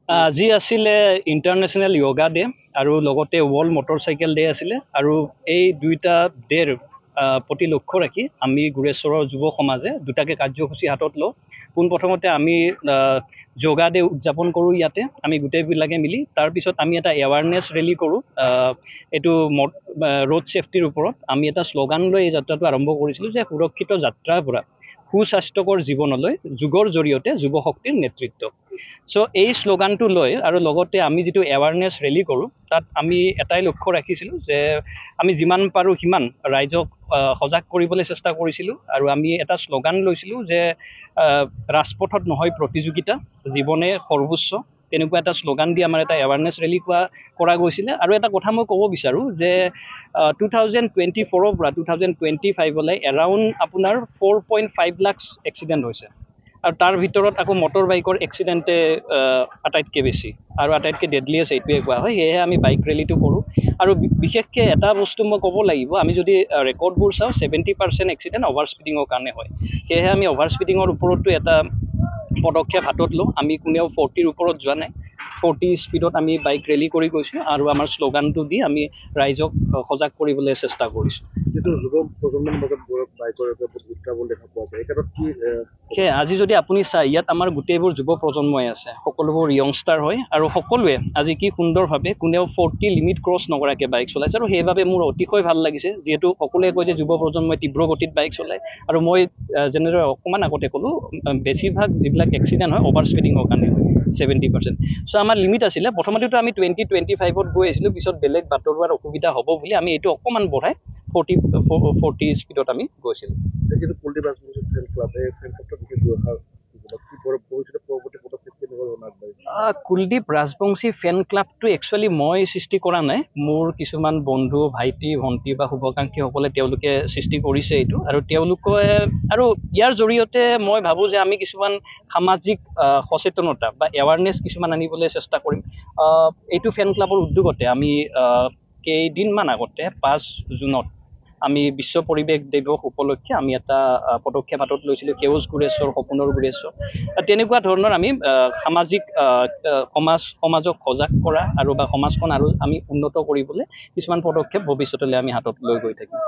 আজি আছিলে international yoga day আৰু লগতে ৱৰ্ল্ড মটৰচাইকেল ডে আছিলে আৰু এই দুইটা ডেৰ প্ৰতি লক্ষ্য ৰাখি আমি গুৰেশ্বৰৰ যুৱ সমাজে দুটাকে কাৰ্যসূচী হাতত লওঁ। পোনপ্ৰথমতে আমি যোগা ডে উদযাপন কৰোঁ ইয়াতে আমি গোটেইবিলাকে মিলি। তাৰপিছত আমি এটা এৱাৰনেছ ৰেলী কৰোঁ। এইটো ৰোড ছেফটিৰ ওপৰত আমি এটা শ্লোগান লৈ এই যাত্ৰাটো আৰম্ভ কৰিছিলোঁ যে সুৰক্ষিত যাত্ৰাৰ পৰা সুস্বাস্থ্যকৰ জীৱনলৈ যোগৰ জৰিয়তে যুৱ শক্তিৰ নেতৃত্ব। চ' এই শ্লোগানটো লৈ আৰু লগতে আমি যিটো এৱাৰনেছ ৰেলী কৰোঁ তাত আমি এটাই লক্ষ্য ৰাখিছিলোঁ যে আমি যিমান পাৰোঁ সিমান ৰাইজক সজাগ কৰিবলৈ চেষ্টা কৰিছিলোঁ আৰু আমি এটা শ্লোগান লৈছিলোঁ যে ৰাজপথত নহয় প্ৰতিযোগিতা, জীৱনে সৰ্বোচ্চ, তেনেকুৱা এটা শ্লোগান দি আমাৰ এটা এৱাৰনেছ ৰেলী কৰা গৈছিলে। আৰু এটা কথা মই ক'ব বিচাৰোঁ যে 2024 পৰা 2025 এৰাউণ্ড আপোনাৰ 4.5 লাখ এক্সিডেণ্ট হৈছে আৰু তাৰ ভিতৰত আকৌ মটৰ বাইকৰ এক্সিডেণ্টে আটাইতকৈ বেছি আৰু আটাইতকৈ ডেডলিয়েষ্ট এইটোৱে কোৱা হয়। সেয়েহে আমি বাইক ৰেলীটো কৰোঁ আৰু বিশেষকৈ এটা বস্তু মই ক'ব লাগিব, আমি যদি ৰেকৰ্ডবোৰ চাওঁ 70% এক্সিডেণ্ট অভাৰ স্পীডিঙৰ কাৰণে হয়। সেয়েহে আমি অভাৰ স্পীডিঙৰ ওপৰতো এটা পদক্ষেপ হাতত লওঁ। আমি কোনেও 40ৰ ওপৰত যোৱা নাই, 40 স্পীডত আমি বাইক ৰেলী কৰি গৈছোঁ আৰু আমাৰ শ্লোগানটো দি আমি ৰাইজক সজাগ কৰিবলৈ চেষ্টা কৰিছোঁ। যিটো যুৱ প্ৰজন্মৰ মাজত বাইকৰ উত্ৰাৱল দেখা পোৱা যায়, এই ক্ষেত্ৰত কি সেয়ে আজি যদি আপুনি চাই ইয়াত আমাৰ গোটেইবোৰ যুৱ প্ৰজন্মই আছে, সকলোবোৰ য়ংষ্টাৰ হয় আৰু সকলোৱে আজি কি সুন্দৰভাৱে কোনেও 40 লিমিট ক্ৰছ নকৰাকৈ বাইক চলাইছে আৰু সেইবাবে মোৰ অতিশয় ভাল লাগিছে। যিহেতু সকলোৱে কয় যে যুৱ প্ৰজন্মই তীব্ৰ গতিত বাইক চলায় আৰু মই যেনেদৰে অকণমান আগতে ক'লোঁ বেছিভাগ যিবিলাক এক্সিডেণ্ট হয় অভাৰ স্পীডিঙৰ কাৰণে হয় 70%। চ' আমাৰ লিমিট আছিলে প্ৰথমতেতো আমি 20-25ত গৈ আছিলোঁ, পিছত বেলেগ বাটৰুৱাৰ অসুবিধা হ'ব বুলি আমি এইটো অকণমান বঢ়াই 40 স্পীডত আমি গৈছিলোঁ। যিটো কুলদীপ ৰাজবংশী ফেন ক্লাব, এই ফেন ক্লাবটো বিশেষ ব্যৱহাৰ ভৱিষ্যতে পৰৱৰ্তী পদক্ষেপ কেনেকুৱা ধৰণৰ আগবাঢ়িব? কুলদীপ ৰাজবংশী ফেন ক্লাবটো একচুৱেলি মই সৃষ্টি কৰা নাই, মোৰ কিছুমান বন্ধু, ভাইটি, ভণ্টি বা শুভাকাংক্ষীসকলে তেওঁলোকে সৃষ্টি কৰিছে এইটো আৰু তেওঁলোকে আৰু ইয়াৰ জৰিয়তে মই ভাবোঁ যে আমি কিছুমান সামাজিক সচেতনতা বা এৱাৰনেছ কিছুমান আনিবলৈ চেষ্টা কৰিম। এইটো ফেন ক্লাবৰ উদ্যোগতে আমি কেইদিনমান আগতে 5 জুনত আমি বিশ্ব পৰিৱেশ দিৱস উপলক্ষে আমি এটা পদক্ষেপ হাতত লৈছিলোঁ, সেউজ গুৰেশ্বৰ সপোনৰ গুৰেশ্বৰ। তেনেকুৱা ধৰণৰ আমি সামাজিক সমাজক সজাগ কৰা আৰু বা সমাজখন আৰু আমি উন্নত কৰিবলৈ কিছুমান পদক্ষেপ ভৱিষ্যতলৈ আমি হাতত লৈ গৈ থাকিম।